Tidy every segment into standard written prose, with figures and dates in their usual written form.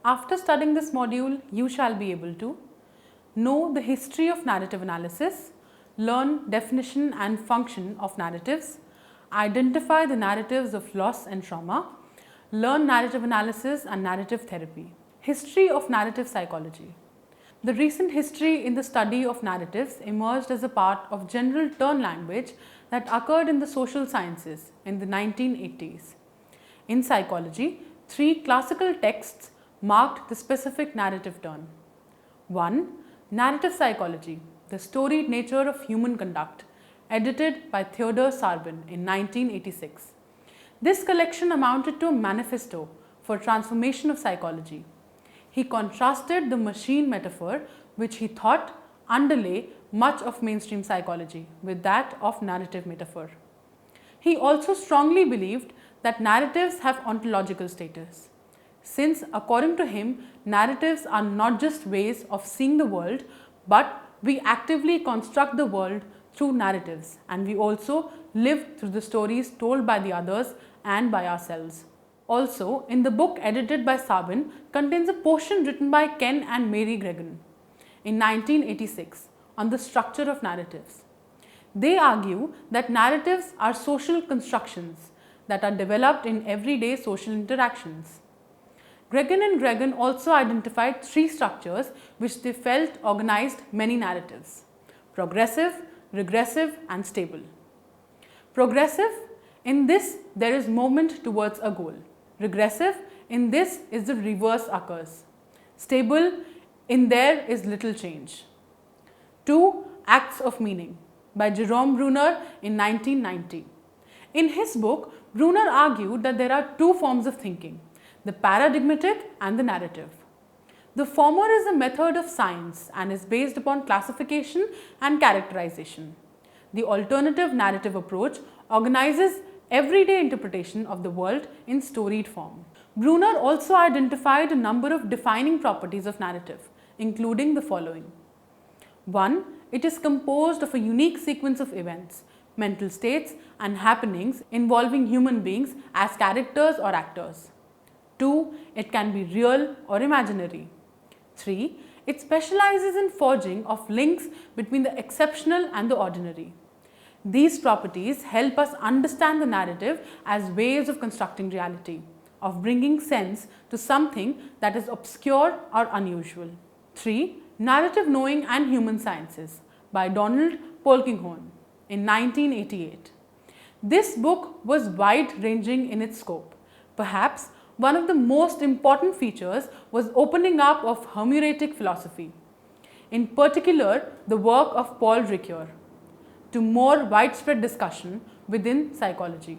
After studying this module, you shall be able to know the history of narrative analysis, learn definition and function of narratives, identify the narratives of loss and trauma, learn narrative analysis and narrative therapy. History of narrative psychology. The recent history in the study of narratives emerged as a part of general turn language that occurred in the social sciences in the 1980s. In psychology, 3 classical texts marked the specific narrative turn. 1. Narrative Psychology, the Storied Nature of Human Conduct, edited by Theodore Sarbin in 1986. This collection amounted to a manifesto for transformation of psychology. He contrasted the machine metaphor, which he thought underlay much of mainstream psychology, with that of narrative metaphor. He also strongly believed that narratives have ontological status, since according to him, narratives are not just ways of seeing the world, but we actively construct the world through narratives, and we also live through the stories told by the others and by ourselves. Also, in the book edited by Sabin contains a portion written by Ken and Mary Gregan in 1986 on the structure of narratives. They argue that narratives are social constructions that are developed in everyday social interactions. Gregan and Gregan also identified 3 structures which they felt organized many narratives: progressive, regressive and stable. Progressive, in this there is movement towards a goal. Regressive, in this is the reverse occurs. Stable, in there is little change. 2. Acts of Meaning by Jerome Bruner in 1990. In his book, Bruner argued that there are 2 forms of thinking: the paradigmatic and the narrative. The former is a method of science and is based upon classification and characterization. The alternative narrative approach organizes everyday interpretation of the world in storied form. Bruner also identified a number of defining properties of narrative, including the following. 1. It is composed of a unique sequence of events, mental states and happenings involving human beings as characters or actors. 2. It can be real or imaginary. 3. It specializes in forging of links between the exceptional and the ordinary. These properties help us understand the narrative as ways of constructing reality, of bringing sense to something that is obscure or unusual. 3. Narrative Knowing and Human Sciences by Donald Polkinghorne in 1988. This book was wide-ranging in its scope. Perhaps one of the most important features was opening up of Homiletic philosophy, in particular the work of Paul Ricoeur, to more widespread discussion within psychology.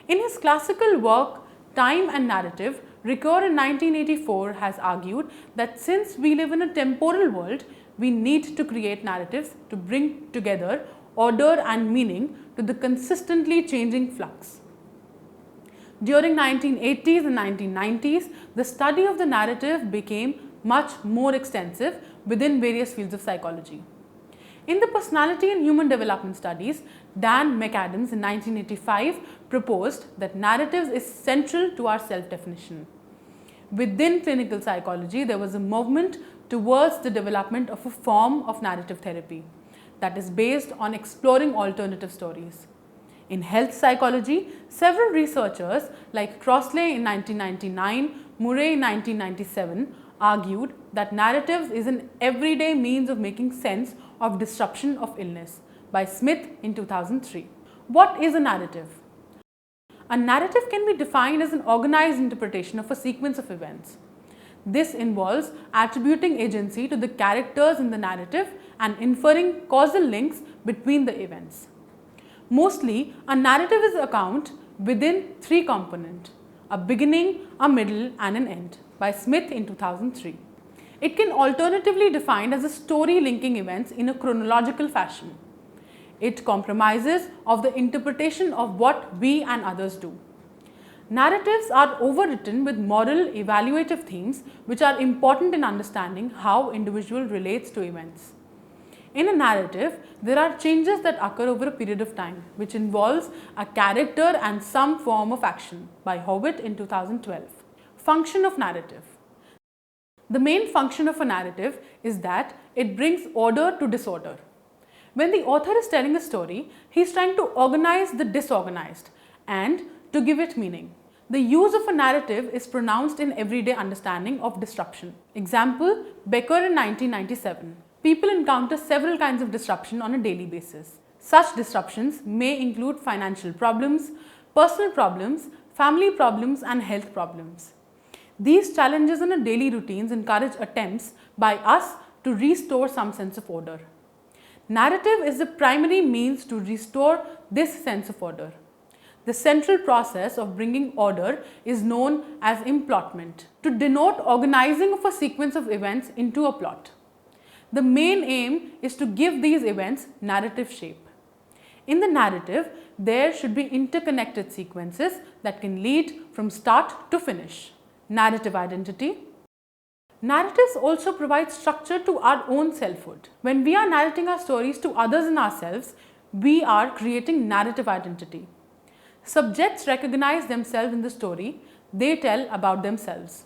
In his classical work Time and Narrative, Ricoeur in 1984 has argued that since we live in a temporal world, we need to create narratives to bring together order and meaning to the consistently changing flux. During 1980s and 1990s, the study of the narrative became much more extensive within various fields of psychology. In the Personality and Human Development Studies, Dan Mcadams in 1985 proposed that narratives is central to our self-definition. Within clinical psychology, there was a movement towards the development of a form of narrative therapy that is based on exploring alternative stories. In health psychology, several researchers like Crossley in 1999, Murray in 1997 argued that narratives is an everyday means of making sense of disruption of illness by Smith in 2003. What is a narrative? A narrative can be defined as an organized interpretation of a sequence of events. This involves attributing agency to the characters in the narrative and inferring causal links between the events. Mostly, a narrative is an account within 3 components: a beginning, a middle and an end by Smith in 2003. It can alternatively be defined as a story linking events in a chronological fashion. It comprises of the interpretation of what we and others do. Narratives are overwritten with moral evaluative themes which are important in understanding how individual relates to events. In a narrative, there are changes that occur over a period of time, which involves a character and some form of action by Howitt in 2012. Function of narrative. The main function of a narrative is that it brings order to disorder. When the author is telling a story, he is trying to organize the disorganized and to give it meaning. The use of a narrative is pronounced in everyday understanding of disruption. Example, Becker in 1997. People encounter several kinds of disruption on a daily basis. Such disruptions may include financial problems, personal problems, family problems, and health problems. These challenges in our daily routines encourage attempts by us to restore some sense of order. Narrative is the primary means to restore this sense of order. The central process of bringing order is known as implotment, to denote organizing of a sequence of events into a plot. The main aim is to give these events narrative shape. In the narrative, there should be interconnected sequences that can lead from start to finish. Narrative identity. Narratives also provide structure to our own selfhood. When we are narrating our stories to others and ourselves, we are creating narrative identity. Subjects recognize themselves in the story they tell about themselves.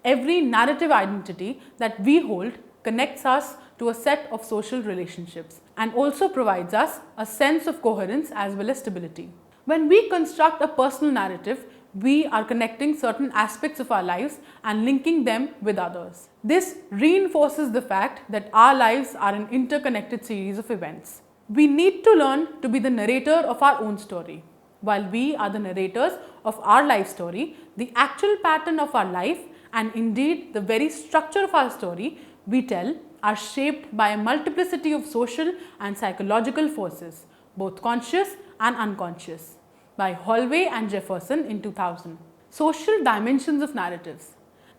Every narrative identity that we hold connects us to a set of social relationships and also provides us a sense of coherence as well as stability. When we construct a personal narrative, we are connecting certain aspects of our lives and linking them with others. This reinforces the fact that our lives are an interconnected series of events. We need to learn to be the narrator of our own story. While we are the narrators of our life story, the actual pattern of our life and indeed the very structure of our story we tell are shaped by a multiplicity of social and psychological forces, both conscious and unconscious. By Holloway and Jefferson in 2000. Social dimensions of narratives.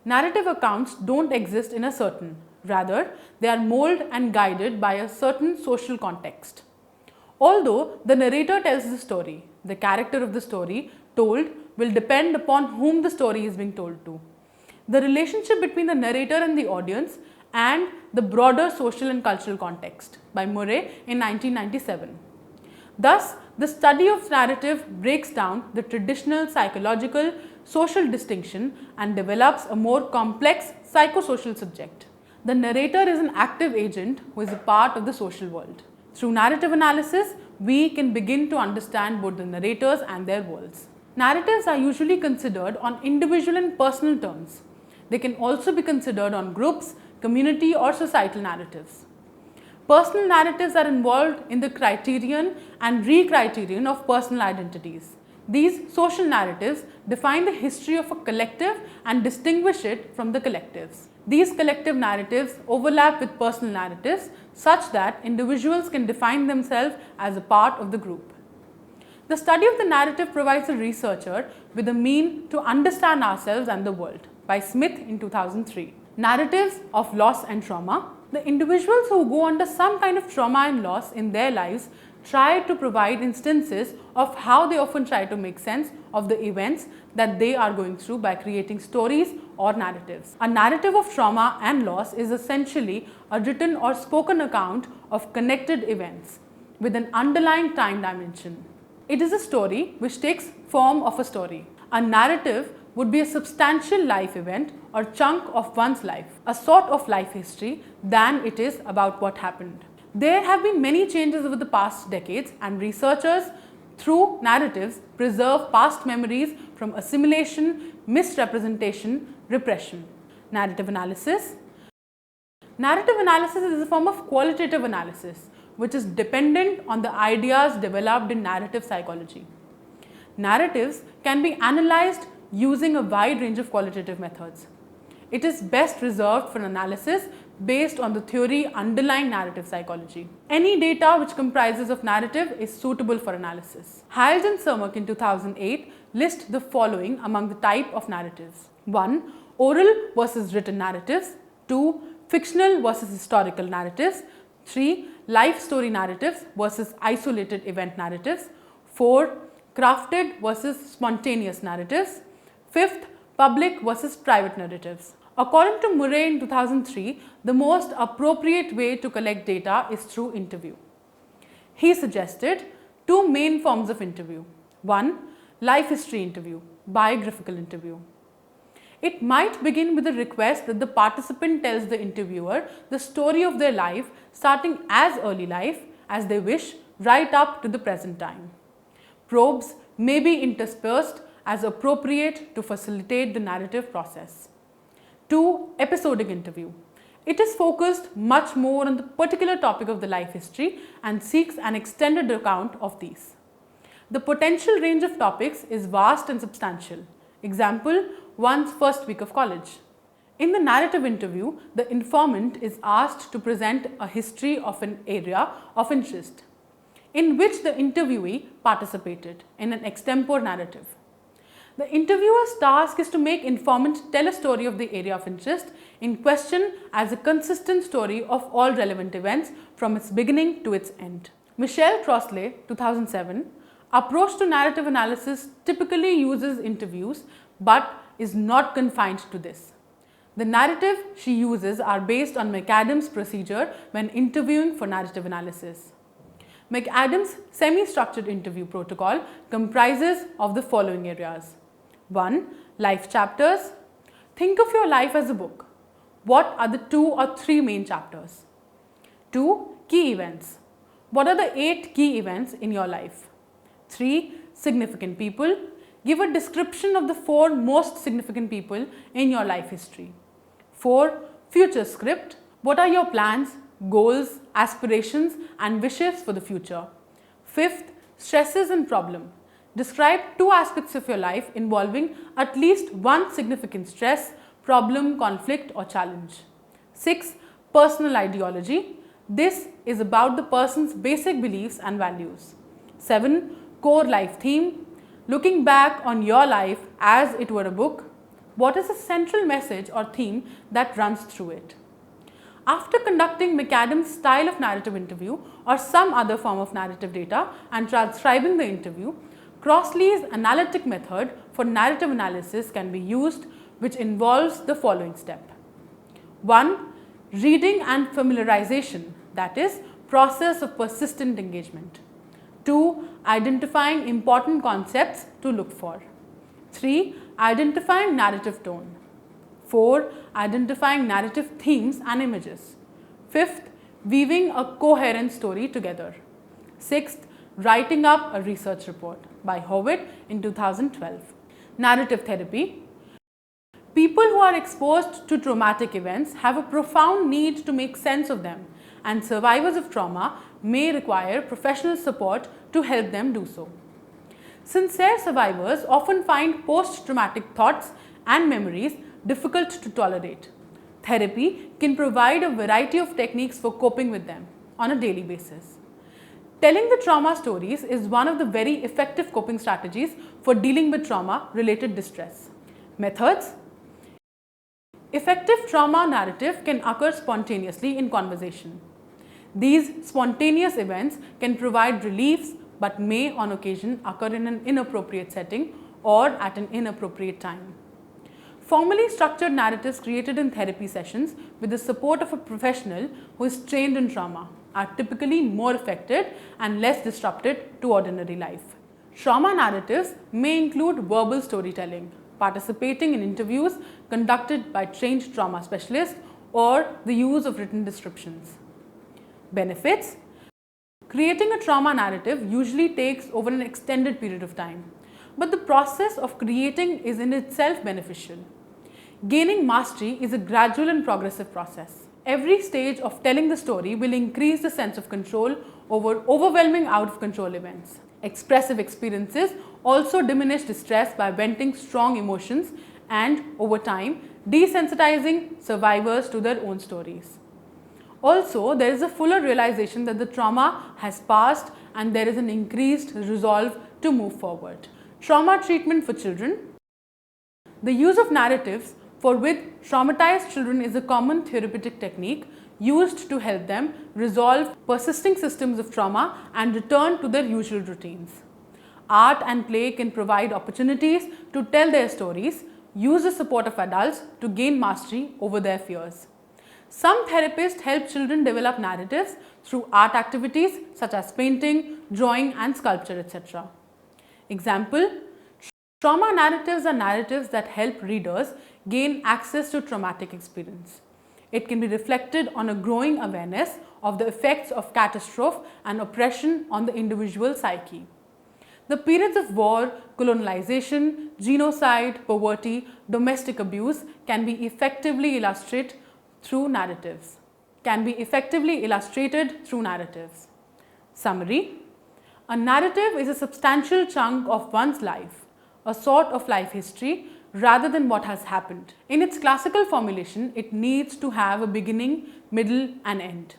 Narrative accounts don't exist in a certain, rather they are molded and guided by a certain social context. Although the narrator tells the story, the character of the story told will depend upon whom the story is being told to. The relationship between the narrator and the audience and the broader social and cultural context by Murray in 1997. Thus, the study of narrative breaks down the traditional psychological social distinction and develops a more complex psychosocial subject. The narrator is an active agent who is a part of the social world. Through narrative analysis, we can begin to understand both the narrators and their worlds. Narratives are usually considered on individual and personal terms. They can also be considered on groups, community or societal narratives. Personal narratives are involved in the criterion and re-criterion of personal identities. These social narratives define the history of a collective and distinguish it from the collectives. These collective narratives overlap with personal narratives such that individuals can define themselves as a part of the group. The study of the narrative provides a researcher with a mean to understand ourselves and the world by Smith in 2003. Narratives of loss and trauma. The individuals who go under some kind of trauma and loss in their lives try to provide instances of how they often try to make sense of the events that they are going through by creating stories or narratives. A narrative of trauma and loss is essentially a written or spoken account of connected events with an underlying time dimension. It is a story which takes form of a story. A narrative would be a substantial life event or chunk of one's life, a sort of life history than it is about what happened. There have been many changes over the past decades and researchers through narratives preserve past memories from assimilation, misrepresentation, repression. Narrative analysis. Narrative analysis is a form of qualitative analysis which is dependent on the ideas developed in narrative psychology. Narratives can be analyzed using a wide range of qualitative methods. It is best reserved for analysis based on the theory underlying narrative psychology. Any data which comprises of narrative is suitable for analysis. Hiles and Cermak in 2008 list the following among the type of narratives. 1. Oral versus written narratives. 2. Fictional versus historical narratives. 3. Life story narratives versus isolated event narratives. 4. Crafted versus spontaneous narratives. 5th, public versus private narratives. According to Murray in 2003, the most appropriate way to collect data is through interview. He suggested two main forms of interview. 1. Life history interview, biographical interview. It might begin with a request that the participant tells the interviewer the story of their life, starting as early life as they wish, right up to the present time. Probes may be interspersed as appropriate to facilitate the narrative process. 2. Episodic interview. It is focused much more on the particular topic of the life history and seeks an extended account of these. The potential range of topics is vast and substantial. Example, one's first week of college. In the narrative interview, the informant is asked to present a history of an area of interest in which the interviewee participated in an extempore narrative. The interviewer's task is to make informant tell a story of the area of interest in question as a consistent story of all relevant events from its beginning to its end. Michelle Crossley, 2007, approach to narrative analysis typically uses interviews but is not confined to this. The narrative she uses are based on Mcadams' procedure when interviewing for narrative analysis. Mcadams' semi-structured interview protocol comprises of the following areas. 1. Life chapters. Think of your life as a book. What are the 2 or 3 main chapters? 2. Key events. What are the 8 key events in your life? 3. Significant people. Give a description of the 4 most significant people in your life history. 4. Future script. What are your plans, goals, aspirations and wishes for the future? 5th. Stresses and problem. Describe 2 aspects of your life involving at least one significant stress, problem, conflict or challenge. 6. Personal ideology. This is about the person's basic beliefs and values. 7. Core life theme. Looking back on your life as it were a book, what is the central message or theme that runs through it? After conducting Mcadams' style of narrative interview or some other form of narrative data and transcribing the interview, Crossley's analytic method for narrative analysis can be used, which involves the following step. 1. Reading and familiarization, that is, process of persistent engagement. 2. Identifying important concepts to look for. 3. Identifying narrative tone. 4. Identifying narrative themes and images. 5th. Weaving a coherent story together. 6th. Writing up a research report by Howitt in 2012. Narrative therapy. People who are exposed to traumatic events have a profound need to make sense of them, and survivors of trauma may require professional support to help them do so. Sincere survivors often find post-traumatic thoughts and memories difficult to tolerate. Therapy can provide a variety of techniques for coping with them on a daily basis. Telling the trauma stories is one of the very effective coping strategies for dealing with trauma-related distress. Methods. Effective trauma narrative can occur spontaneously in conversation. These spontaneous events can provide reliefs but may on occasion occur in an inappropriate setting or at an inappropriate time. Formally structured narratives created in therapy sessions with the support of a professional who is trained in trauma are typically more effective and less disruptive to ordinary life. Trauma narratives may include verbal storytelling, participating in interviews conducted by trained trauma specialists, or the use of written descriptions. Benefits. Creating a trauma narrative usually takes over an extended period of time, but the process of creating is in itself beneficial. Gaining mastery is a gradual and progressive process. Every stage of telling the story will increase the sense of control over overwhelming out-of-control events. Expressive experiences also diminish distress by venting strong emotions and, over time, desensitizing survivors to their own stories. Also, there is a fuller realization that the trauma has passed and there is an increased resolve to move forward. Trauma treatment for children. The use of narratives for with traumatized children is a common therapeutic technique used to help them resolve persisting systems of trauma and return to their usual routines. Art and play can provide opportunities to tell their stories, use the support of adults to gain mastery over their fears. Some therapists help children develop narratives through art activities such as painting, drawing and sculpture, etc. Example, Trauma narratives are narratives that help readers gain access to traumatic experience. It can be reflected on a growing awareness of the effects of catastrophe and oppression on the individual psyche. The periods of war, colonialization, genocide, poverty, domestic abuse can be effectively illustrated through narratives. Summary: a narrative is a substantial chunk of one's life, a sort of life history rather than what has happened. In its classical formulation, it needs to have a beginning, middle and end.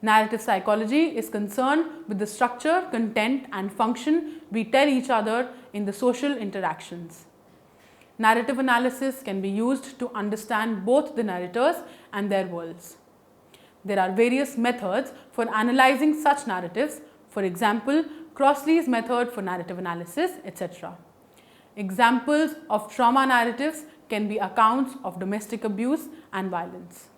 Narrative psychology is concerned with the structure, content and function we tell each other in the social interactions. Narrative analysis can be used to understand both the narrators and their worlds. There are various methods for analyzing such narratives, for example, Crossley's method for narrative analysis, etc. Examples of trauma narratives can be accounts of domestic abuse and violence.